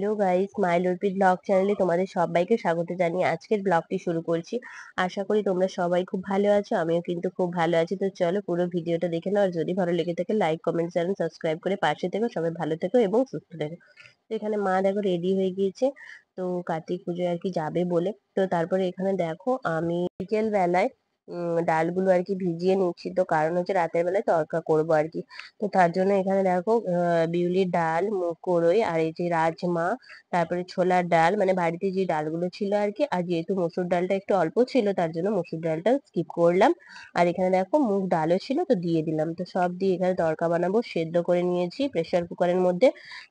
Hello guys, মাই লুরপি blog চ্যানেলে তোমাদের সবাইকে স্বাগত জানিয়ে আজকের ব্লগটি শুরু করছি। আশা করি তোমরা সবাই খুব ভালো আছো, আমিও কিন্তু খুব ভালো আছি। তো চলো পুরো ভিডিওটা দেখে নাও, আর যদি ভালো লেগে থাকে লাইক কমেন্ট চ্যানেল সাবস্ক্রাইব করে পাশে থেকো। সবাই ভালো থেকো এবং সুস্থ থেকো। তো এখানে মা দেখো রেডি হয়ে গিয়েছে, তো কার্তিক পুজোয় আর কি যাবে বলে। তো তারপরে এখানে দেখো আমি বিকেল বেলায় ডালগুলো আর কি ভিজিয়ে নিচ্ছি, তো কারণ হচ্ছে রাতের বেলায় তড়কা করবো আর কি। তো তার জন্য এখানে দেখো বিউলির ডাল, মুগ কড়ই, আর এই যে রাজমা, তারপরে ছোলার ডাল, মানে বাড়িতে যে ডালগুলো ছিল আর কি। আর যেহেতু মসুর ডালটা একটু অল্প ছিল তার জন্য মসুর ডালটা স্কিপ করলাম। আর এখানে দেখো মুগ ডালও ছিল, তো দিয়ে দিলাম। তো সব দিয়ে এখানে তড়কা বানাবো, সেদ্ধ করে নিয়েছি প্রেসার কুকারের মধ্যে।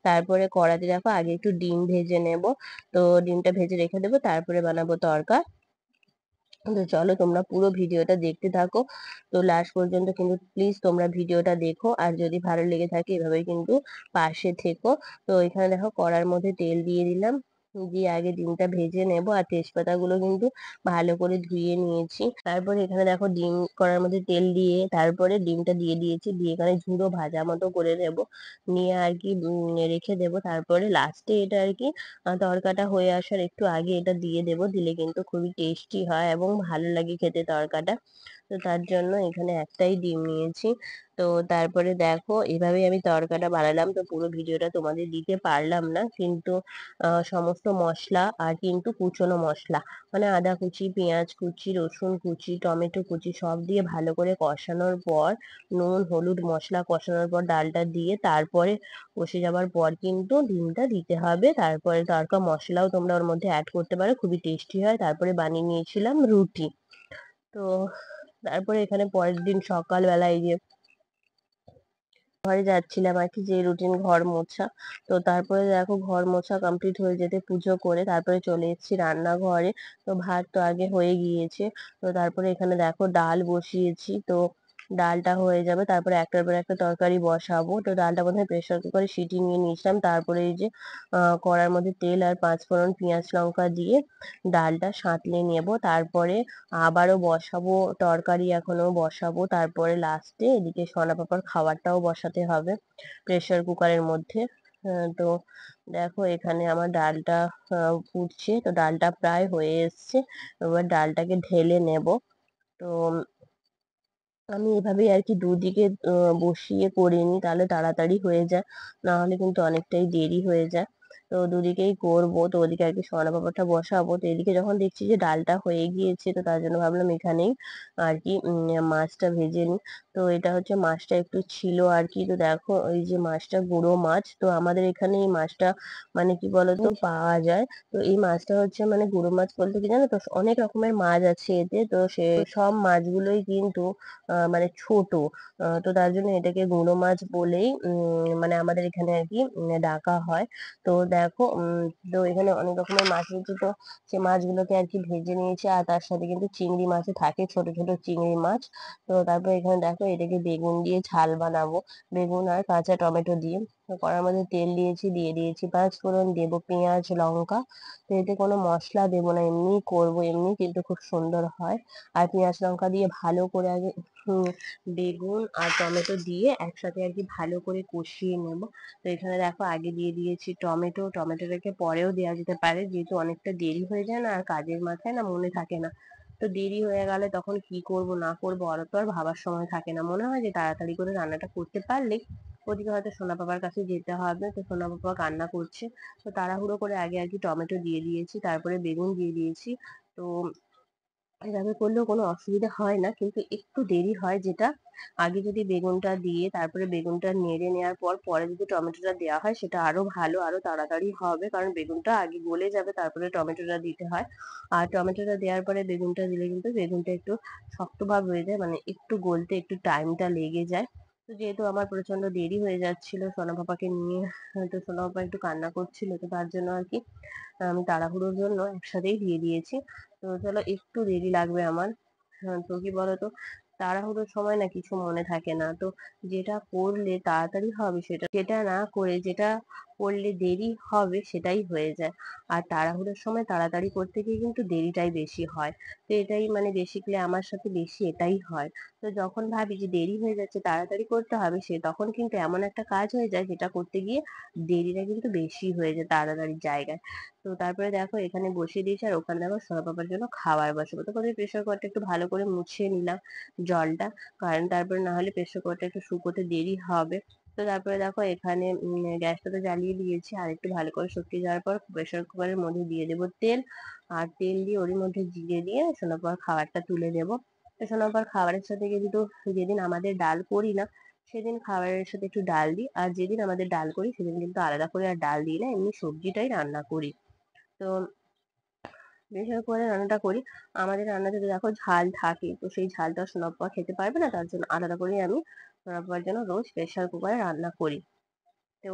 তারপরে কড়াতে দেখো আগে একটু ডিম ভেজে নেব, তো ডিমটা ভেজে রেখে দেবো, তারপরে বানাবো তড়কা। তো চলো তোমরা পুরো ভিডিওটা দেখতে থাকো, তো লাস্ট পর্যন্ত কিন্তু প্লিজ তোমরা ভিডিওটা দেখো। আর যদি ভালো লেগে থাকে এভাবে কিন্তু পাশে থেকো। তো এখানে দেখো কড়ার মধ্যে তেল দিয়ে দিলাম, দিয়ে আগে ডিমটা ভেজে নেব। আর তেজপাতা গুলো কিন্তু ভালো করে ধুয়ে নিয়েছি। তারপরে এখানে দেখো ডিম কড়ার মধ্যে তেল দিয়ে তারপরে ডিমটা দিয়ে দিয়েছি, দিয়ে এখানে ঝুড়ো ভাজা মতো করে নেব, নিয়ে আর কি রেখে দেব। তারপরে লাস্টে এটা আর কি তরকাটা হয়ে আসার একটু আগে এটা দিয়ে দেব, দিলে কিন্তু খুবই টেস্টি হয় এবং ভালো লাগে খেতে তরকাটা। তো তার জন্য এখানে একটাই ডিম নিয়েছি। তো তারপরে দেখো এভাবেই আমি তরকাটা বানালাম। তো পুরো ভিডিওটা তোমাদের দিতে পারলাম না, কিন্তু সমস্ত মশলা আর কিন্তু কুচনো মশলা, মানে আদা কুচি, পেঁয়াজ কুচি, রসুন কুচি, টমেটো কুচি সব দিয়ে ভালো করে কষানোর পর, নুন হলুদ মশলা কষানোর পর ডালটা দিয়ে তারপরে কষে যাবার পর কিন্তু ডিমটা দিতে হবে। তারপরে তড়কা মশলাও তোমরা ওর মধ্যে অ্যাড করতে পারো, খুবই টেস্টি হয়। তারপরে বানিয়ে নিয়েছিলাম রুটি। তো তারপরে এখানে পরের দিন সকালবেলা এই যে ঘরে যাচ্ছিলাম আর কি, যে রুটিন ঘর মোছা। তো তারপরে দেখো ঘর মোছা কমপ্লিট হয়ে যেতে পুজো করে তারপরে চলে এসেছি রান্নাঘরে। তো ভাত তো আগে হয়ে গিয়েছে, তো তারপরে এখানে দেখো ডাল বসিয়েছি। তো ডালটা হয়ে যাবে তারপরে একটার পর একটা তরকারি বসাবো। তো ডালটা প্রথমে প্রেসার কুকারে সিটি নিয়ে নিয়েছিলাম, তারপরে এই যে কড়ার মধ্যে তেল আর পাঁচফোড়ন পেঁয়াজ লঙ্কা দিয়ে ডালটা সাঁতলে নেব। তারপরে আবারও বসাবো তরকারি, এখনো বসাবো। তারপরে লাস্টে এদিকে সোনা পাপার খাবারটাও বসাতে হবে প্রেসার কুকারের মধ্যে। তো দেখো এখানে আমার ডালটা ফুটছে, তো ডালটা প্রায় হয়ে এসছে। এবার ডালটাকে ঢেলে নেব। তো আমি এভাবেই আর কি দুদিকে বসিয়ে করে নিই, তাহলে তাড়াতাড়ি হয়ে যায়, না হলে কিন্তু অনেকটাই দেরি হয়ে যায়। তো দুদিকেই করবো। তো ওদিকে আর কি সোনা পাপড়টা বসাবো, তো এদিকে যখন দেখছি যে ডালটা হয়ে গিয়েছে, তো তার জন্য ভাবলাম এখানেই আর কি মাছটা ভেজে নিই। তো এটা হচ্ছে মাছটা একটু ছিল আর কি। তো দেখো এই যে মাছটা গুঁড়ো মাছ, তো আমাদের এখানে এই মাছটা মানে কি বলতো পাওয়া যায়। তো এই মাছটা হচ্ছে মানে গুঁড়ো মাছ বলতে কি জানো তো, অনেক রকমের মাছ আছে এতে, তো সে সব মাছগুলোই কিন্তু মানে ছোট। তো তার জন্য এটাকে গুঁড়ো মাছ বলেই মানে আমাদের এখানে আর কি ডাকা হয়। তো দেখো তো এখানে অনেক রকমের মাছ রয়েছে, তো সে মাছগুলোকে আর কি ভেজে নিয়েছে। আর তার সাথে কিন্তু চিংড়ি মাছও থাকে, ছোট ছোট চিংড়ি মাছ। তো তারপর এখানে দেখো এটাকে বেগুন দিয়ে ঝাল বানাবো, বেগুন আর কাঁচা টমেটো দিয়ে। তো কড়ার মধ্যে তেল দিয়েছি, দিয়ে দিয়েছি পাঁচফোড়ন, দেবো পেঁয়াজ লঙ্কা। তো এতে কোনো মশলা দেবো না, এমনি করবো, এমনি কিন্তু খুব সুন্দর হয়। আর পেঁয়াজ লঙ্কা দিয়ে ভালো করে আগে বেগুন আর টমেটো দিয়ে একসাথে আর কি ভালো করে কষিয়ে নেব। তো এখানে দেখো আগে দিয়ে দিয়েছি টমেটো, টমেটোটাকে পরেও দেওয়া যেতে পারে, যেহেতু অনেকটা দেরি হয়ে যায় না, আর কাজের মাথায় না মনে থাকে না। তো দেরি হয়ে গেলে তখন কি করব না করব আর তো আর ভাবার সময় থাকে না, মনে হয় যে তাড়াতাড়ি করে রান্নাটা করতে পারলেই। ওদিকে হয়তো সোনা বাবার কাছে যেতে হবে, তো সোনা বাবা কান্না করছে। তো তাড়াহুড়ো করে আগে আর কি টমেটো দিয়ে দিয়েছি, তারপরে বেগুন দিয়ে দিয়েছি। তো এভাবে করলেও কোনো অসুবিধা হয় না, কিন্তু একটু দেরি হয়, যেটা আগে যদি বেগুনটা দিয়ে তারপরে বেগুনটা নেড়ে নেওয়ার পর পরে যদি টমেটোটা দেওয়া হয় সেটা আরো ভালো, আরো তাড়াতাড়ি হবে, কারণ বেগুনটা আগে গলে যাবে তারপরে টমেটোটা দিতে হয়। আর টমেটোটা দেওয়ার পরে বেগুনটা দিলে কিন্তু বেগুনটা একটু শক্ত ভাব হয়ে যায়, মানে একটু গলতে একটু টাইমটা লেগে যায়। তো যেহেতু আমার প্রচন্ড দেরি হয়ে যাচ্ছিল সোনা পাপাকে নিয়ে, তো সোনা পাপা একটু কান্না করছিল, তো তার জন্য আর কি আমি তাড়াহুড়োর জন্য একসাথেই দিয়ে দিয়েছি। তো চলো একটু দেরি লাগবে আমার। তো কি বলতো, তাড়াহুড়োর সময় না কিছু মনে থাকে না, তো যেটা করলে তাড়াতাড়ি হবে সেটা সেটা না করে যেটা করলে দেরি হবে সেটাই হয়ে যায়। আর তাড়াহুড়োর সময় তাড়াতাড়ি করতে গিয়ে কিন্তু দেরিটাই বেশি হয়। তো এটাই মানে বেসিক্যালি আমার সাথে বেশি এটাই হয়। তো যখন ভাবি যে দেরি হয়ে যাচ্ছে তাড়াতাড়ি করতে হবে তখন কিন্তু এমন একটা কাজ হয়ে যায় যেটা করতে গিয়ে দেরিটা কিন্তু বেশি হয়ে যায় তাড়াতাড়ির জায়গায়। তো তারপরে দেখো এখানে বসিয়ে দিয়েছি আর ওখানে দেখো সোনা পাপার জন্য খাবার বসাবো। তো প্রথমে প্রেসার কুকারটা একটু ভালো করে মুছিয়ে নিলাম জলটা, কারণ তারপরে না হলে প্রেসার কুকারটা একটু শুকোতে দেরি হবে। তো তারপরে দেখো এখানে গ্যাসটা তো জ্বালিয়ে দিয়েছি, আর একটু ভালো করে শুকিয়ে যাওয়ার পর প্রেসার কুকারের মধ্যে দিয়ে দেবো তেল। আর তেল দিয়ে ওর মধ্যে জিরে দিয়ে সোনাপার খাবারটা তুলে দেবো। তো সোনাপার খাবারের সাথে কিন্তু যেদিন আমাদের ডাল করি না সেদিন খাবারের সাথে একটু ডাল দিই, আর যেদিন আমাদের ডাল করি সেদিন কিন্তু আলাদা করে আর ডাল দিই না, এমনি সবজিটাই রান্না করি। তো বেশি করে রান্নাটা করি। আমাদের রান্নাতে তো দেখো ঝাল থাকে, তো সেই ঝালটা সোনাপ্পা খেতে পারবে না, তার জন্য আলাদা করে আমি সোনাপ্পার জন্য রোজ প্রেসার কুকারে রান্না করি। তো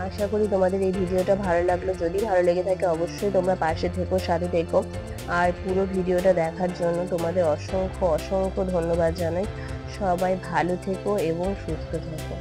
আশা করি তোমাদের এই ভিডিওটা ভালো লাগলো। যদি ভালো লেগে থাকে অবশ্যই তোমরা পাশে থেকো, সাথে থেকো। আর পুরো ভিডিওটা দেখার জন্য তোমাদের অসংখ্য অসংখ্য ধন্যবাদ জানাই। সবাই ভালো থেকো এবং সুস্থ থেকো।